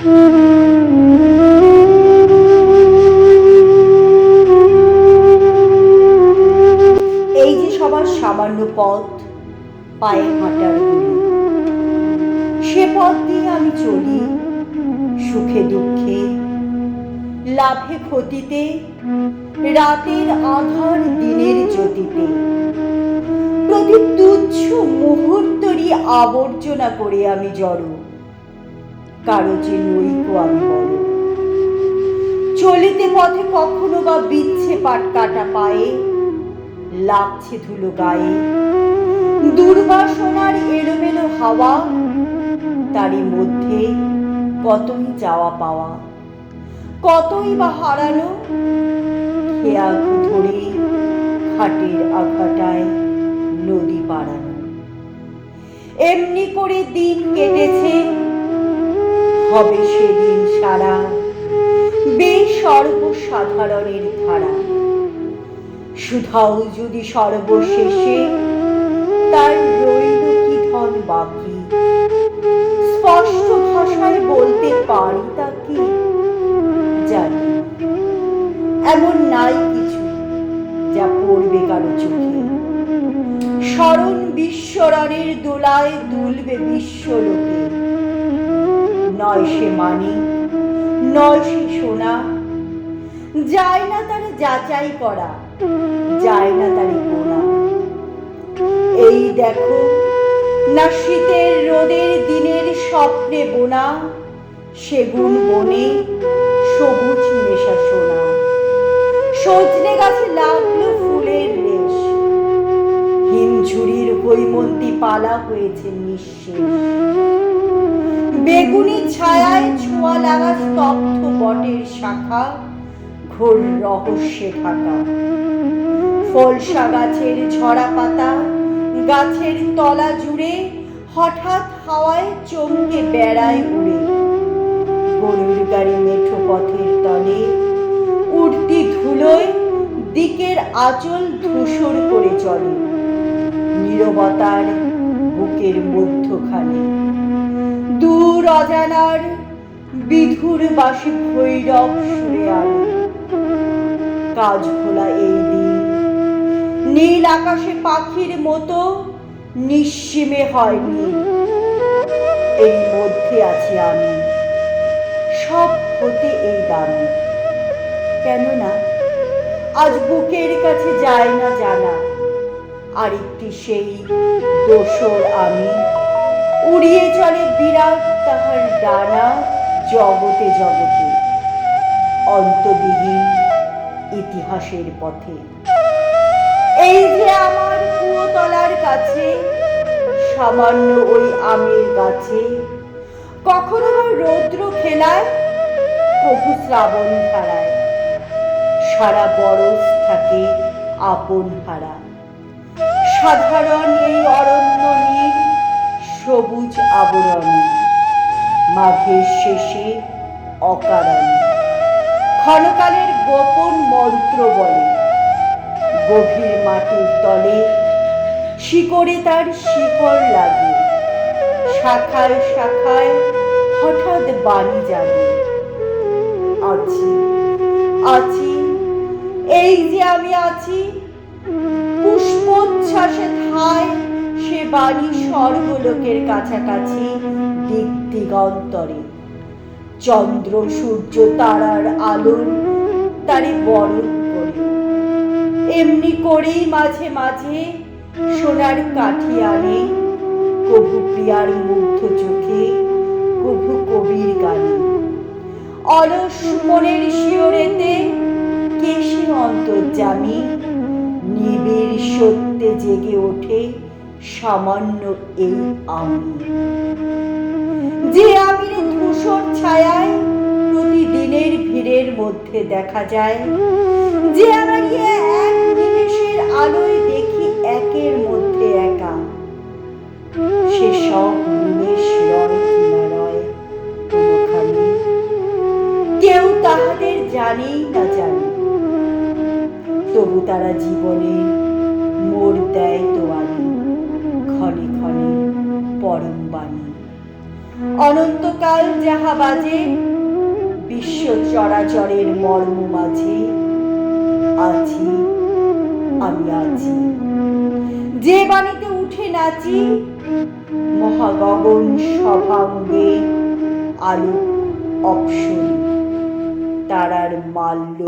এই যে সবার সামান্য পথ, পায়ে হাঁটার গুলি, সে পথ দিয়ে আমি চলি, সুখে দুঃখে, লাভে ক্ষতিতে, রাতের আধার দিনের জ্যোতিতে, প্রতি তুচ্ছ মুহূর্তরই আবর্জনা করে আমি জড়ো, কারো যে নৈক আমি বড়। চলিতে পথে কখনো বা বিচ্ছে পাট কাটা পায়ে, লাগছে ধুলো গায়ে, দুর্বাসনার এলোমেলো হাওয়া, তারই মধ্যে কতই যাওয়া পাওয়া, কতই বা হারানো, খেয়া ধরে খাটের আঘাটায় নদী পাড়ানো। এমনি করে দিন কেটেছে, হবে সেদিন সারা বেসর্বসাধারণের ধারা। সুধাও যদি সর্বশেষে তার রইল কি ধন বাকি, স্পষ্ট ভাষায় বলতে পারি তা কি জানি। এমন নাই কিছু যা পড়বে কারো চোখে, স্মরণ বিশ্বরণের দোলায় দুলবে বিশ্বলোকে। নয় সে মানিক, নয় সে সোনা, যায় না তারে যাচাই করা, যায় না তারে গোনা। এই দেখো না শীতের রোদের দিনের স্বপ্নে বোনা, সেগুন বনে সবুজ নেশা সোনা। সজনে গাছে লাগলো ফুলের রেশ, হিমঝুড়ির হৈমন্তী পালা হয়েছে নিঃশেষ। বেগুনি ছায়ায় ছোঁয়া লাগা স্তব্ধ বটের শাখা, ঘোর রহস্যে ঢাকা। ফলসা গাছের ঝরা পাতা, গাছের তলা জুড়ে হঠাৎ হাওয়ায় চমকে বেড়ায় উড়ে। গরুর গাড়ি মেঠো পথের তলে, উঠতি ধুলোয় দিকের আঁচল ধূসর করে চলে। নীরবতার বুকের মধ্যখানে দূর অজানার বিধুর বাঁশি ভৈরব সুরে আলো। কাজ খোলা এই দিন নীল আকাশে পাখির মতো নিঃসীমে হয়নি। এর মধ্যে আছি আমি, সব হতে এই দামি। কেননা আজ বুকের কাছে যায় না জানা, আরেকটি সেই দোসর আমি। উড়িয়ে চলে বিরাট তাহার ডানা জগতে জগতে, অন্তবিহীন ইতিহাসের পথে। এই যে আমার কুয়োতলার কাছে সামান্য ওই আমের গাছে, কখনো বা রৌদ্র খেলায়, কভু শ্রাবণ ধারায়, সারা বরস থাকে আপন হারা। সাধারণ এই অরণ্য নীল সবুজ আবরণী, মাঘের শেষে অকারণে ক্ষণকালের গোপন মন্ত্র বলে। গভীর মাটির তলে শিকড়ে তার শিকড় লাগে, শাখায় শাখায় হঠাৎ বাণী জাগে। আছি আছি, এই যে আমি আছি, পুষ্পোচ্ছ্বাসে ঠায় সে বাণী স্বর্গলোকের কাছাকাছি দিক দিগন্তরে। চন্দ্র সূর্য তারার আলো তারে বরণ করে। এমনি করেই মাঝে মাঝে সোনার কাঠি আনে, কভু প্রিয়ার মুগ্ধ চোখে, কভু কবির গানে। অলস মনের শিওরেতে কে সে অন্তর্যামী, নিবিড় সত্যে জেগে ওঠে সামান্য এই আমি। যে আমির ধূসর ছায়ায় প্রতিদিনের ভিড়ের মধ্যে দেখা যায়, যে আমার এক নিমেষের আলোয় দেখি একের মধ্যে একা। সে সব নিমেষ রয় কিনা রয় কোনখানে, কেউ তাহাদের জানেই না জানে। তবু তারা জীবনে মোড় দেয় তোয়ালে, ক্ষণে ক্ষণে পরম বাণী। অনন্তকাল যাহা বাজে বিশ্ব চরাচরের মর্ম মাঝে আছি আমি আছি, যে বাণীতে উঠে নাচি মহাগগন সভাঙ্গে আলোক অপসরি তারার মাল্য।